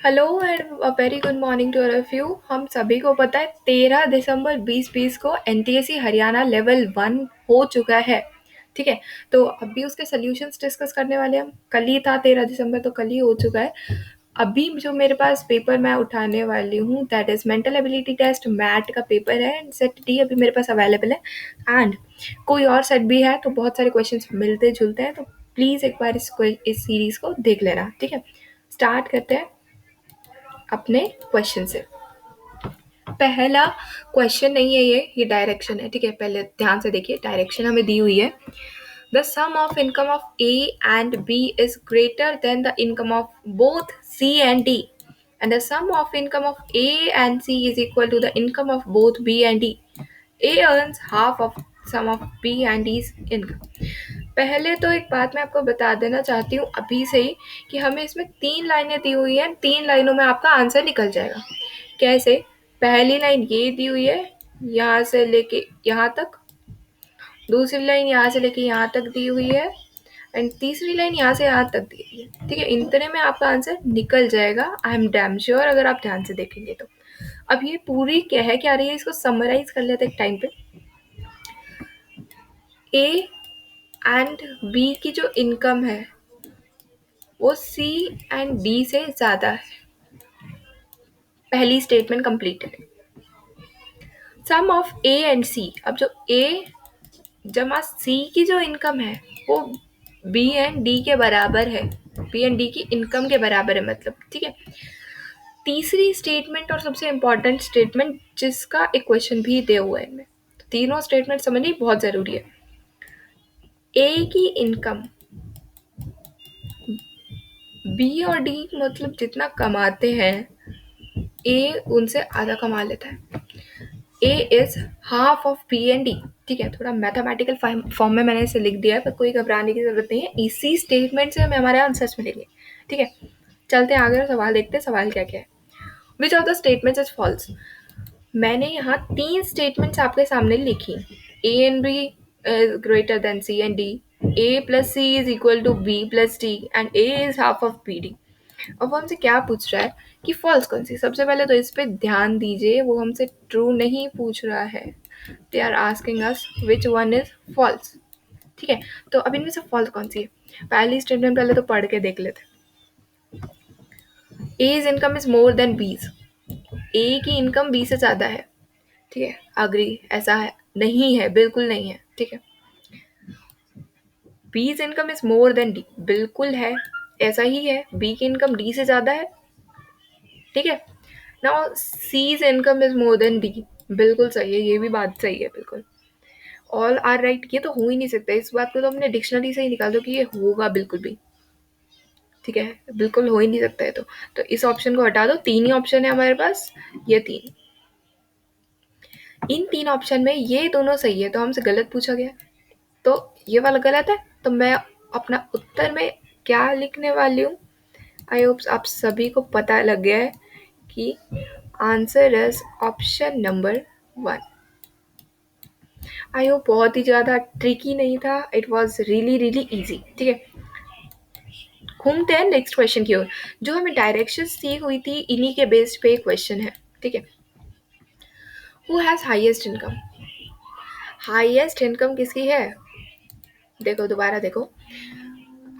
Hello and very good morning to all of you. हम सभी को पता है 13 दिसंबर 2020 को एनटीएसी हरियाणा लेवल 1 हो चुका है। ठीक है, तो अभी उसके सॉल्यूशंस डिस्कस करने वाले हैं हम। कल ही था 13 दिसंबर, तो कल ही हो चुका है। अभी जो मेरे पास पेपर मैं उठाने वाली हूँ that is mental ability test, MAT का पेपर है एंड सेट डी अभी मेरे पास अवेलेबल है। एंड कोई और सेट भी है, तो बहुत सारे क्वेश्चंस मिलते जुलते हैं, तो प्लीज़ एक बार इस सीरीज़ को देख लेना। ठीक है, स्टार्ट करते हैं अपने क्वेश्चन से। पहला क्वेश्चन नहीं है, ये डायरेक्शन है। ठीक है, पहले ध्यान से देखिए, डायरेक्शन हमें दी हुई है। The sum of income of A and B is greater than the income of both C and D, and the sum of income of A and C is equal to the income of both B and D. A earns half of sum of B and D's income. पहले तो एक बात मैं आपको बता देना चाहती हूँ अभी से ही कि हमें इसमें 3 लाइनें दी हुई हैं। 3 लाइनों में आपका आंसर निकल जाएगा। कैसे? पहली लाइन ये दी हुई है, यहाँ से लेके यहाँ तक। दूसरी लाइन यहाँ से लेके यहाँ तक दी हुई है एंड तीसरी लाइन यहाँ से यहाँ तक दी हुई है। ठीक है, इतने में आपका आंसर निकल जाएगा। आई एम डैम श्योर, अगर आप ध्यान से देखेंगे तो। अब ये पूरी क्या रही है, इसको समराइज कर लेते एक टाइम पे। ए एंड बी की जो इनकम है वो सी एंड डी से ज़्यादा है। पहली statement completed. Sum of A and c, अब जो ए जमा सी की जो इनकम है वो बी एंड डी के बराबर है। बी एंड डी की इनकम के बराबर है मतलब। ठीक है, तीसरी स्टेटमेंट और सबसे इम्पॉर्टेंट स्टेटमेंट जिसका एक क्वेश्चन भी दे हुआ है इनमें, तो तीनों स्टेटमेंट समझनी बहुत ज़रूरी है। ए की इनकम बी और डी मतलब जितना कमाते हैं, ए उनसे आधा कमा लेता है। A is half of b and d. ठीक है, थोड़ा मैथमेटिकल फॉर्म में मैंने इसे लिख दिया है, पर कोई घबराने की जरूरत नहीं है। इसी स्टेटमेंट से हमें हमारे आंसर्स मिलेंगे। ठीक है, चलते हैं आगे और सवाल देखते हैं सवाल क्या क्या है। Which of the statements is false. मैंने यहाँ 3 स्टेटमेंट्स आपके सामने लिखी। A and B is greater than C and D, A plus C is equal to B plus D and A is half of B D. अब वो हमसे क्या पूछ रहा है कि फॉल्स कौन सी। सबसे पहले तो इस पे ध्यान दीजिए, वो हमसे ट्रू नहीं पूछ रहा है। They are asking us which one is false. ठीक है, तो अब इनमें से फॉल्स कौन सी है। पहली स्टेटमेंट पहले तो पढ़ के देख लेते। As income is more than B's. A की इनकम बी से ज़्यादा है। ठीक है, अग्री, ऐसा है नहीं है, बिल्कुल नहीं है। ठीक है, बीज income is more then D, बिल्कुल है, ऐसा ही है। बी की इनकम डी से ज़्यादा है। ठीक है, now seize income is more then D, बिल्कुल सही है, ये भी बात सही है बिल्कुल। ऑल आर राइट, ये तो हो ही नहीं सकता। इस बात को तो हमने डिक्शनरी से ही निकाल दो कि ये होगा बिल्कुल भी। ठीक है, बिल्कुल हो ही नहीं सकता है। तो इस ऑप्शन को हटा दो। 3 ही ऑप्शन है हमारे पास, ये 3। इन 3 ऑप्शन में ये दोनों सही है, तो हमसे गलत पूछा गया, तो ये वाला गलत है। तो मैं अपना उत्तर में क्या लिखने वाली हूँ, आई होप आप सभी को पता लग गया है कि answer is option number 1। I hope बहुत ही ज़्यादा ट्रिकी नहीं था, it was really really easy. ठीक है, घूमते हैं नेक्स्ट क्वेश्चन की ओर। जो हमें डायरेक्शंस दी हुई थी इन्हीं के बेस्ड पे क्वेश्चन है। ठीक है, who has highest income. Highest income किसकी है, देखो दोबारा देखो।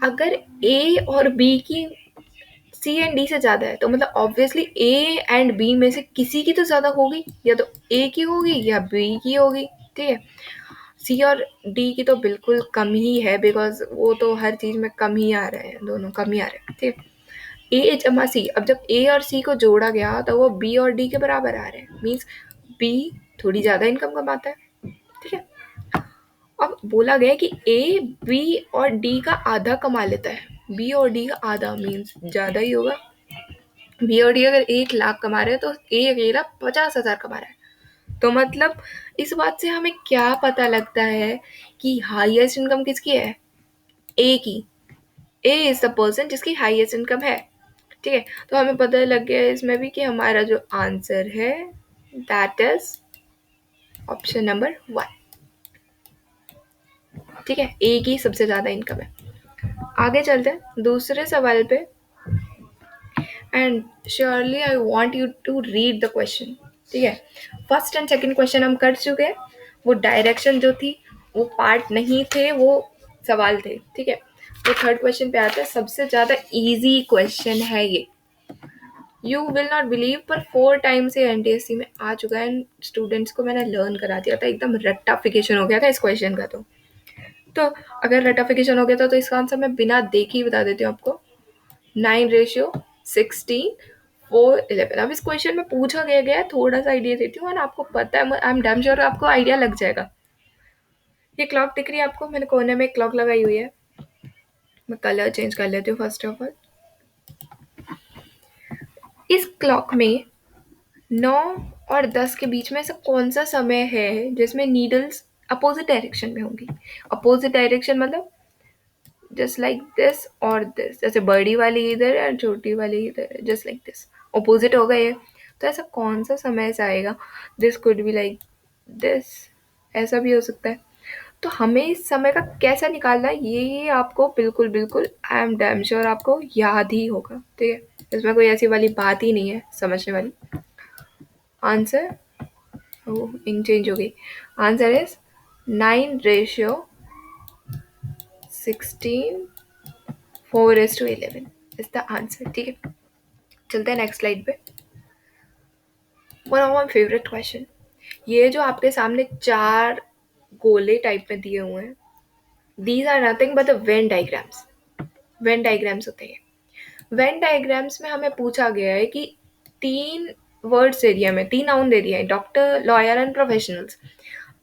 अगर ए और बी की सी एंड डी से ज़्यादा है, तो मतलब ऑब्वियसली ए एंड बी में से किसी की तो ज़्यादा होगी, या तो ए की होगी या बी की होगी। ठीक है, सी और डी की तो बिल्कुल कम ही है, बिकॉज वो तो हर चीज़ में कम ही आ रहे हैं, दोनों कम ही आ रहे हैं। ठीक है, ए जमा सी, अब जब ए और सी को जोड़ा गया तो वो बी और डी के बराबर आ रहे हैं, मीन्स बी थोड़ी ज़्यादा इनकम कमाता है। ठीक है, अब बोला गया कि ए बी और डी का आधा कमा लेता है। बी और डी का आधा मीन्स ज़्यादा ही होगा। बी और डी अगर 1 लाख कमा रहे हैं तो ए अकेला 50,000 कमा रहा है। तो मतलब इस बात से हमें क्या पता लगता है कि हाईएस्ट इनकम किसकी है, ए की। ए इज द पर्सन जिसकी हाईएस्ट इनकम है। ठीक है, तो हमें पता लग गया इसमें भी कि हमारा जो आंसर है दैट इज ऑप्शन नंबर 1। ठीक है, ए की सबसे ज़्यादा इनकम है। आगे चलते हैं दूसरे सवाल पे। And surely I want you to read the question. ठीक है, फर्स्ट एंड सेकेंड क्वेश्चन हम कर चुके हैं, वो डायरेक्शन जो थी वो पार्ट नहीं थे, वो सवाल थे। ठीक है, तो थर्ड क्वेश्चन पे आते हैं। सबसे ज़्यादा इजी क्वेश्चन है ये, यू विल नॉट बिलीव, पर 4 टाइम्स ये एनटीएससी में आ चुका है एंड स्टूडेंट्स को मैंने लर्न करा दिया था। एकदम रट्टाफिकेशन हो गया था इस क्वेश्चन का। तो अगर रट्टाफिकेशन हो गया था तो इसका आंसर मैं बिना देखे ही बता देती हूँ आपको, 9:16:4:11। अब इस क्वेश्चन में पूछा गया है, थोड़ा सा आइडिया देती हूँ और आपको पता है, आई एम डैम श्योर आपको आइडिया लग जाएगा। ये क्लॉक दिख रही है आपको, मैंने कोने में एक क्लॉक लगाई हुई है। मैं कलर चेंज कर लेती हूँ फर्स्ट ऑफ ऑल। इस क्लॉक में 9 और 10 के बीच में ऐसा कौन सा समय है जिसमें नीडल्स अपोजिट डायरेक्शन में होंगी? अपोजिट डायरेक्शन मतलब जस्ट लाइक दिस और दिस, जैसे बड़ी वाली इधर है और छोटी वाली इधर है, जस्ट लाइक दिस, अपोजिट हो गए। तो ऐसा कौन सा समय ऐसा आएगा, this could be like this, ऐसा भी हो सकता है। तो हमें इस समय का कैसा निकालना है, ये आपको बिल्कुल बिल्कुल आई एम डैम श्योर आपको याद ही होगा। ठीक है, इसमें कोई ऐसी वाली बात ही नहीं है समझने वाली। आंसर, ओ इंक चेंज हो गई, answer is 9:16:4:11 is the answer. ठीक है, चलते हैं नेक्स्ट स्लाइड पे। One of my favourite question, ये जो आपके सामने 4 गोले टाइप में दिए हुए हैं, these are nothing but the Venn diagrams. Venn diagrams होते हैं। वेन डायग्राम्स में हमें पूछा गया है कि 3 वर्ड्स दे दिए, हमें 3 नाउन दे दिए हैं, डॉक्टर, लॉयर एंड प्रोफेशनल्स।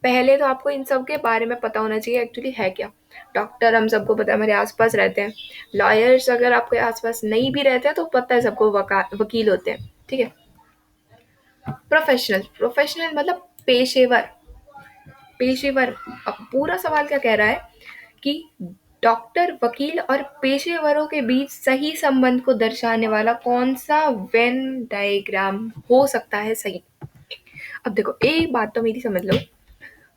पहले तो आपको इन सब के बारे में पता होना चाहिए एक्चुअली है क्या। डॉक्टर हम सबको पता है, हमारे आसपास रहते हैं। लॉयर्स अगर आपके आसपास नहीं भी रहते हैं तो पता है सबको, वकील होते हैं। ठीक है, प्रोफेशनल, प्रोफेशनल मतलब पेशेवर। पेशेवर, अब पूरा सवाल क्या कह रहा है कि डॉक्टर, वकील और पेशेवरों के बीच सही संबंध को दर्शाने वाला कौन सा वेन डायग्राम हो सकता है सही। अब देखो, एक बात तो मेरी समझ लो,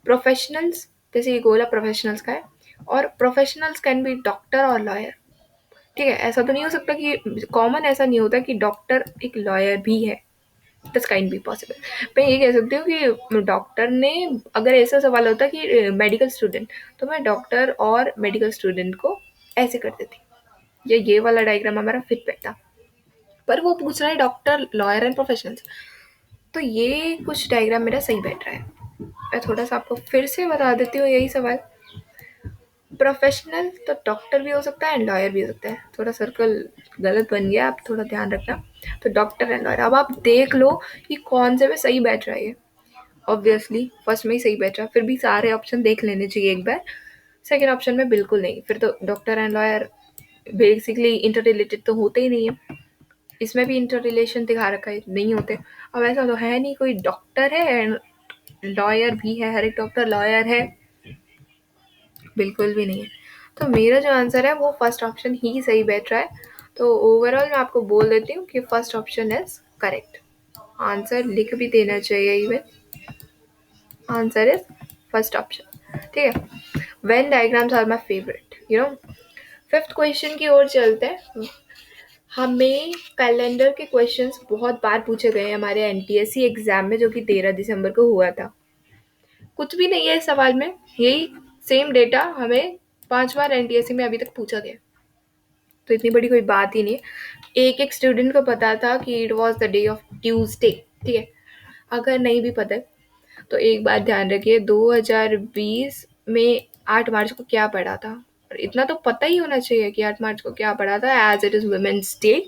प्रोफेशनल्स, जैसे ये गोला प्रोफेशनल्स का है, और प्रोफेशनल्स कैन बी डॉक्टर और लॉयर। ठीक है, ऐसा तो नहीं हो सकता कि कॉमन ऐसा नहीं होता कि डॉक्टर एक लॉयर भी है, दिस काइंड बी पॉसिबल। मैं ये कह सकती हूँ कि डॉक्टर ने, अगर ऐसा सवाल होता कि मेडिकल स्टूडेंट, तो मैं डॉक्टर और मेडिकल स्टूडेंट को ऐसे कर देती, ये वाला डायग्राम हमारा फिट बैठता। पर वो पूछ रहा है डॉक्टर, लॉयर एंड प्रोफेशनल्स, तो ये कुछ डायग्राम मेरा सही बैठ रहा है। मैं थोड़ा सा आपको फिर से बता देती हूँ यही सवाल। प्रोफेशनल तो डॉक्टर भी हो सकता है एंड लॉयर भी हो सकता है, थोड़ा सर्कल गलत बन गया, आप थोड़ा ध्यान रखना। तो डॉक्टर एंड लॉयर, अब आप देख लो कि कौन से में सही बैठ रहा है। ऑब्वियसली फर्स्ट में ही सही बैठ रहा, फिर भी सारे ऑप्शन देख लेने चाहिए एक बार। सेकेंड ऑप्शन में बिल्कुल नहीं, फिर तो doctor and lawyer basically inter related तो होते ही नहीं है। इसमें भी इंटर रिलेशन दिखा रखा है, नहीं होते। अब ऐसा तो है नहीं कोई डॉक्टर है एंड लॉयर भी है, हर एक डॉक्टर लॉयर है, बिल्कुल भी नहीं है। तो मेरा जो आंसर है वो फर्स्ट ऑप्शन ही सही बैठ रहा है। तो ओवरऑल मैं आपको बोल देती हूँ कि first option is correct. Answer लिख भी देना चाहिए even, answer is first option. ठीक है, Venn diagrams are my favourite, you know. Fifth question की ओर चलते हैं। हमें कैलेंडर के क्वेश्चंस बहुत बार पूछे गए हैं हमारे एनटीएससी एग्जाम में, जो कि 13 दिसंबर को हुआ था। कुछ भी नहीं है इस सवाल में, यही सेम डेटा हमें 5 बार एनटीएससी में अभी तक पूछा गया, तो इतनी बड़ी कोई बात ही नहीं है। एक एक स्टूडेंट को पता था कि it was the day of Tuesday. ठीक है, अगर नहीं भी पता है तो एक बात ध्यान रखिए, 2020 में 8 मार्च को क्या पड़ा था, और इतना तो पता ही होना चाहिए कि 8 मार्च को क्या पड़ा था, as it is Women's Day.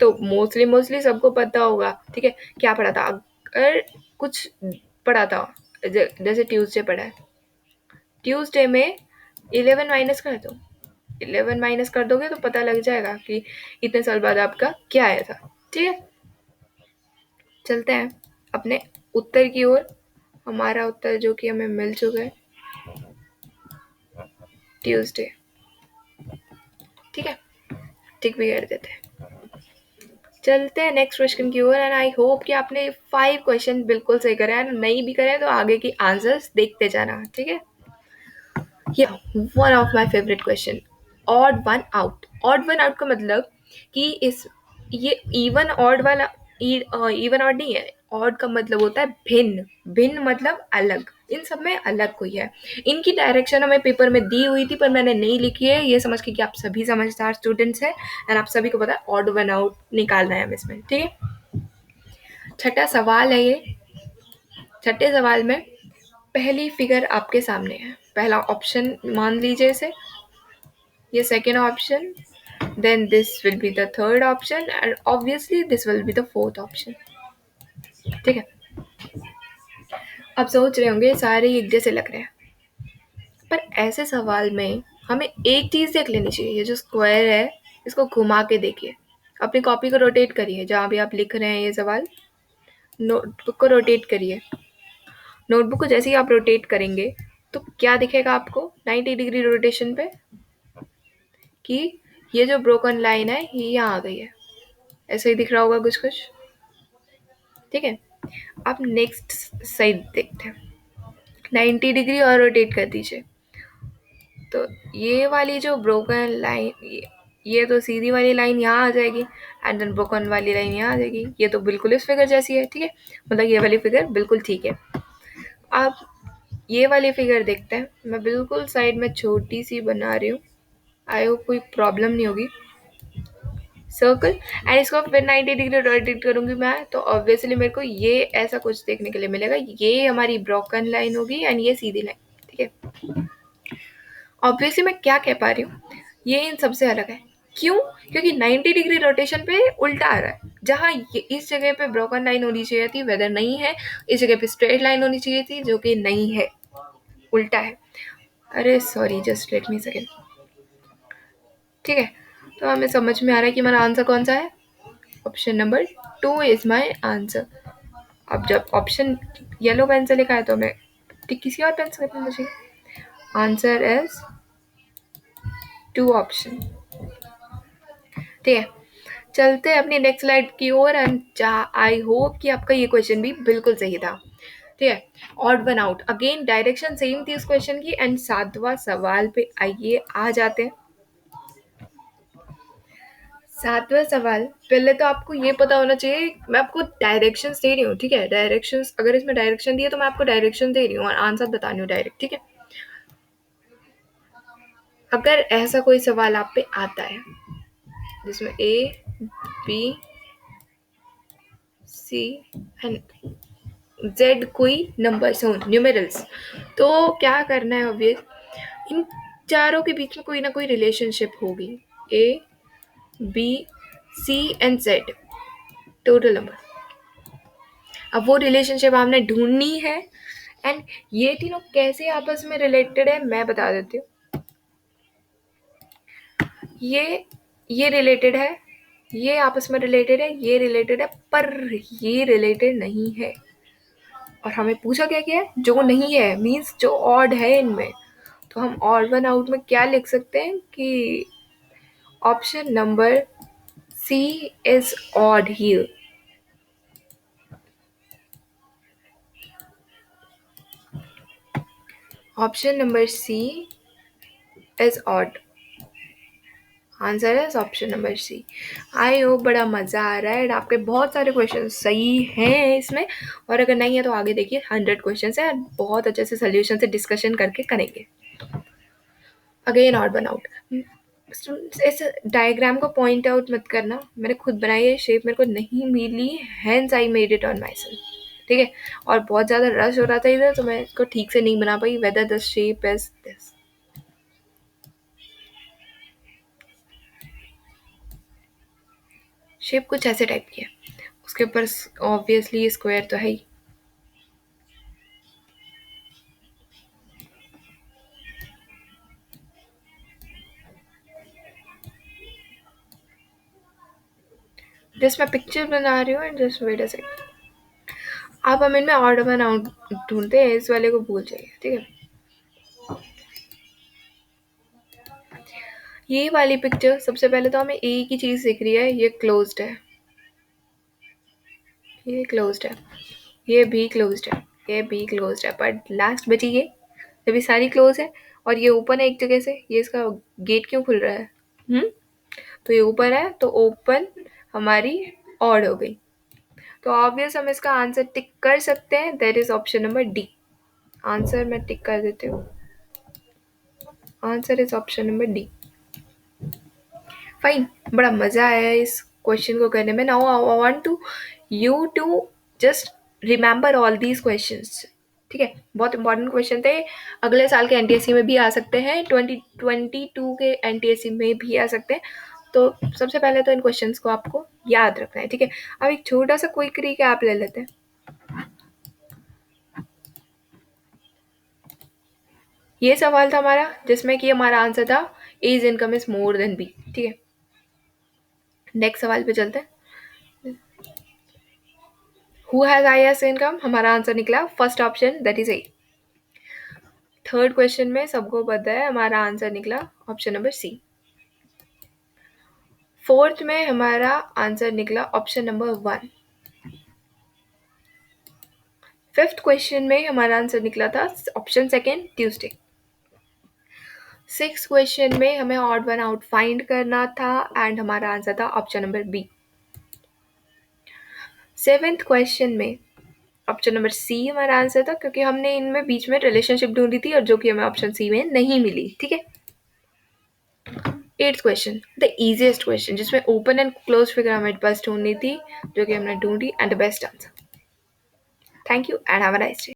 तो मोस्टली सबको पता होगा। ठीक है, क्या पढ़ा था, अगर कुछ पढ़ा था, जैसे ट्यूसडे पढ़ा है, ट्यूसडे में 11 माइनस कर दो, 11 माइनस कर दोगे तो पता लग जाएगा कि इतने साल बाद आपका क्या आया था। ठीक है, चलते हैं अपने उत्तर की ओर। हमारा उत्तर जो कि हमें मिल चुका है, ट्यूसडे। ठीक है, टिक भी कर देते हैं। चलते हैं नेक्स्ट क्वेश्चन की ओर, एंड आई होप कि आपने 5 क्वेश्चन बिल्कुल सही करे हैं, नहीं भी करे तो आगे की आंसर्स देखते जाना। ठीक है, या one of my favourite question, odd one out. Odd one out का मतलब कि इस ये इवन ऑड वाला इवन ऑड नहीं है, ऑड का मतलब होता है भिन्न, भिन्न मतलब अलग, इन सब में अलग कोई है। इनकी डायरेक्शन हमें पेपर में दी हुई थी पर मैंने नहीं लिखी है, ये समझ के कि आप सभी समझदार स्टूडेंट्स हैं एंड आप सभी को पता है ऑड वन आउट निकालना है हमें इसमें, ठीक है। छठा सवाल है ये। छठे सवाल में पहली फिगर आपके सामने है, पहला ऑप्शन मान लीजिए इसे, ये second option, then this will be the third option and obviously this will be the fourth option, ठीक है। अब सोच रहे होंगे सारे एक जैसे लग रहे हैं, पर ऐसे सवाल में हमें एक चीज देख लेनी चाहिए, ये जो स्क्वायर है इसको घुमा के देखिए, अपनी कॉपी को रोटेट करिए, जहाँ भी आप लिख रहे हैं ये सवाल, नोटबुक को रोटेट करिए। नोटबुक को जैसे ही आप रोटेट करेंगे तो क्या दिखेगा आपको 90 डिग्री रोटेशन पे, कि ये जो ब्रोकन लाइन है ये यहाँ आ गई है, ऐसे ही दिख रहा होगा कुछ कुछ, ठीक है। अब नेक्स्ट साइड देखते हैं, 90 डिग्री और रोटेट कर दीजिए, तो ये वाली जो ब्रोकन लाइन, ये तो सीधी वाली लाइन यहाँ आ जाएगी एंड देन ब्रोकन वाली लाइन यहाँ आ जाएगी, ये तो बिल्कुल इस फिगर जैसी है, ठीक है, मतलब ये वाली फिगर बिल्कुल ठीक है। अब ये वाली फिगर देखते हैं, मैं बिल्कुल साइड में छोटी सी बना रही हूँ, आई होप कोई प्रॉब्लम नहीं होगी। सर्कल एंड इसको फिर 90 डिग्री रोटेट करूंगी मैं, तो ऑब्वियसली मेरे को ये ऐसा कुछ देखने के लिए मिलेगा, ये हमारी ब्रोकन लाइन होगी एंड ये सीधी लाइन, ठीक है। ऑब्वियसली मैं क्या कह पा रही हूँ, ये इन सबसे अलग है, क्यों? क्योंकि 90 डिग्री रोटेशन पे उल्टा आ रहा है, जहाँ इस जगह पे ब्रोकन लाइन होनी चाहिए थी वेदर नहीं है, इस जगह पे स्ट्रेट लाइन होनी चाहिए थी जो कि नहीं है, उल्टा है। अरे sorry, just let me second, ठीक है। तो हमें समझ में आ रहा है कि हमारा आंसर कौन सा है, option number 2 is my answer. अब जब ऑप्शन येलो पेन से लिखा है तो हमें किसी और पेन से लिखना चाहिए, आंसर इज 2 ऑप्शन, ठीक है। चलते हैं अपनी नेक्स्ट स्लाइड की ओर एंड आई होप कि आपका ये क्वेश्चन भी बिल्कुल सही था, ठीक है। Odd one out, again direction same थी उस क्वेश्चन की एंड 7वां सवाल पे आइए आ जाते हैं। 7वां सवाल, पहले तो आपको ये पता होना चाहिए, मैं आपको डायरेक्शंस दे रही हूँ, ठीक है, डायरेक्शंस, अगर इसमें डायरेक्शन दिए तो मैं आपको डायरेक्शन दे रही हूँ और आंसर बता रही हूँ डायरेक्ट, ठीक है। अगर ऐसा कोई सवाल आप पे आता है जिसमें A B C and Z कोई नंबर्स हो, न्यूमेरल्स, तो क्या करना है, ऑब्वियस इन चारों के बीच में कोई ना कोई रिलेशनशिप होगी, A B C and Z total number. अब वो रिलेशनशिप आपने ढूंढनी है एंड ये तीनों कैसे आपस में रिलेटेड है मैं बता देती हूँ। ये रिलेटेड है, ये आपस में रिलेटेड है, ये रिलेटेड है, पर ये रिलेटेड नहीं है। और हमें पूछा क्या क्या है, जो नहीं है मीन्स जो ऑड है इनमें, तो हम ऑड वन आउट में क्या लिख सकते हैं कि option number c is odd here. Option number c is odd, answer है option number c. I hope बड़ा मज़ा आ रहा है, आपके बहुत सारे क्वेश्चन सही हैं इसमें, और अगर नहीं है तो आगे देखिए 100 क्वेश्चन है, बहुत अच्छे से सोल्यूशन से डिस्कशन करके करेंगे। अगेन ऑड वन आउट, इस डायग्राम को पॉइंट आउट मत करना, मैंने खुद बनाई है शेप, मेरे को नहीं मिली, hence I made it on myself, ठीक है। और बहुत ज़्यादा रश हो रहा था इधर तो मैं इसको ठीक से नहीं बना पाई, whether the shape is this, shape कुछ ऐसे टाइप की है, उसके ऊपर ऑब्वियसली स्क्वायर तो है ही। जस्ट मैं पिक्चर बना रही हूँ and just wait a second. अब हम इनमें ऑर्डर वन आउट ढूंढते हैं, इस वाले को भूल जाइए, ठीक है। ये वाली पिक्चर सबसे पहले तो हमें एक ही चीज़ दिख रही है, ये क्लोज्ड है, ये क्लोज्ड है, ये भी क्लोज्ड है, ये भी क्लोज्ड है, पर लास्ट बची ये, जब ये सारी क्लोज है और ये ओपन है एक जगह से, ये इसका गेट क्यों खुल रहा है, तो ये ऊपर है तो ओपन, हमारी ऑड हो गई। तो ऑब्वियस हम इसका आंसर टिक कर सकते हैं, that is option number D. Answer मैं टिक कर देती हूँ, answer is option number D. Fine, बड़ा मजा आया इस क्वेश्चन को करने में। Now I want to you to just remember all these questions, ठीक है? बहुत इंपॉर्टेंट क्वेश्चन थे, अगले साल के एनटीएससी में भी आ सकते हैं, 2022 के एनटीएससी में भी आ सकते हैं। तो सबसे पहले तो इन क्वेश्चंस को आपको याद रखना है, ठीक है? अब एक छोटा सा क्विक रिकैप ले लेते हैं। ये सवाल था हमारा जिसमें कि हमारा आंसर था as income is more than B, ठीक है? नेक्स्ट सवाल पे चलते हैं। Who has highest income? हमारा आंसर निकला first option, that is A. Third question में सबको पता है हमारा आंसर निकला ऑप्शन नंबर सी। फोर्थ में हमारा आंसर निकला ऑप्शन नंबर 1। फिफ्थ क्वेश्चन में हमारा आंसर निकला था option second, Tuesday. Six question में हमें ऑड वन आउट फाइंड करना था एंड हमारा आंसर था option number B. Seventh question में ऑप्शन नंबर सी हमारा आंसर था, क्योंकि हमने इनमें बीच में रिलेशनशिप ढूंढी थी और जो कि हमें ऑप्शन सी में नहीं मिली, ठीक है? Eighth question, the easiest question, जिसमें ओपन एंड क्लोज फिगर हमें बस ढूंढनी थी, जो कि हमने ढूंढी and the best answer. Thank you and have a nice day.